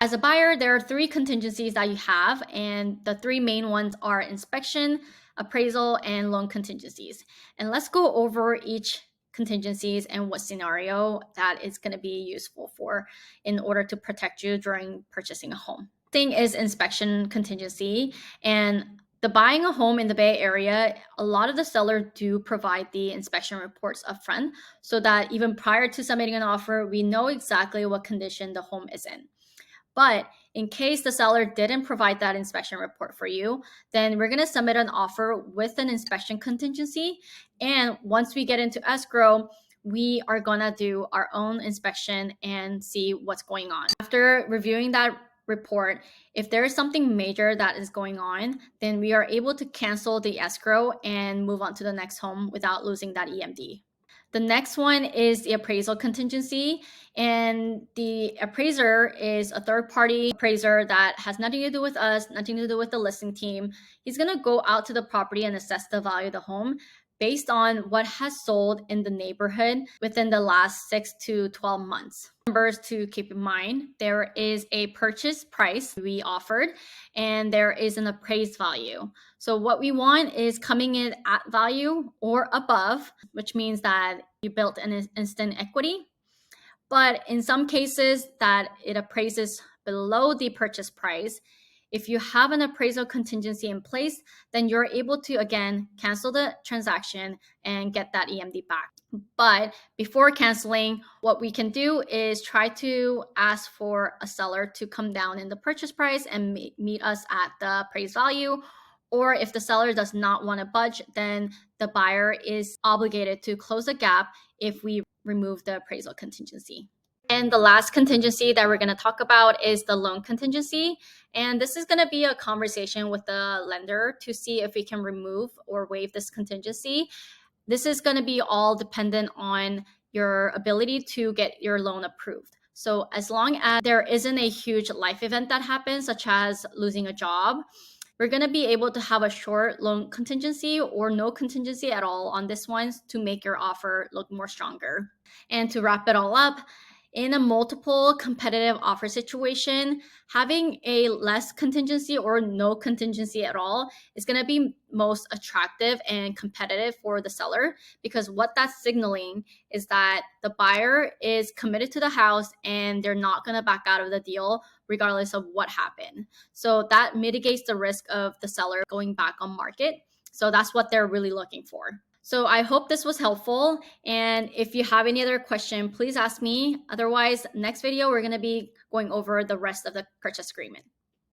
As a buyer, there are three contingencies that you have, and the three main ones are inspection, appraisal, and loan contingencies. And let's go over each contingencies and what scenario that is going to be useful for in order to protect you during purchasing a home. Thing is inspection contingency, and the buying a home in the Bay Area, a lot of the sellers do provide the inspection reports upfront so that even prior to submitting an offer, we know exactly what condition the home is in. But in case the seller didn't provide that inspection report for you, then we're going to submit an offer with an inspection contingency. And once we get into escrow, we are going to do our own inspection and see what's going on. After reviewing that report, if there is something major that is going on, then we are able to cancel the escrow and move on to the next home without losing that EMD. The next one is the appraisal contingency. And the appraiser is a third party appraiser that has nothing to do with us, nothing to do with the listing team. He's going to go out to the property and assess the value of the home based on what has sold in the neighborhood within the last 6 to 12 months. Numbers to keep in mind: there is a purchase price we offered, and there is an appraised value. So what we want is coming in at value or above, which means that you built an instant equity. But in some cases that it appraises below the purchase price, if you have an appraisal contingency in place, then you're able to, again, cancel the transaction and get that EMD back. But before canceling, what we can do is try to ask for a seller to come down in the purchase price and meet us at the appraised value. Or if the seller does not want to budge, then the buyer is obligated to close the gap if we remove the appraisal contingency. And the last contingency that we're going to talk about is the loan contingency. And this is going to be a conversation with the lender to see if we can remove or waive this contingency. This is going to be all dependent on your ability to get your loan approved. So as long as there isn't a huge life event that happens, such as losing a job, we're going to be able to have a short loan contingency or no contingency at all on this one to make your offer look more stronger. And to wrap it all up, in a multiple competitive offer situation, having a less contingency or no contingency at all is going to be most attractive and competitive for the seller, because what that's signaling is that the buyer is committed to the house and they're not going to back out of the deal regardless of what happened. So that mitigates the risk of the seller going back on market. So that's what they're really looking for. So I hope this was helpful. And if you have any other question, please ask me. Otherwise, next video, we're going to be going over the rest of the purchase agreement.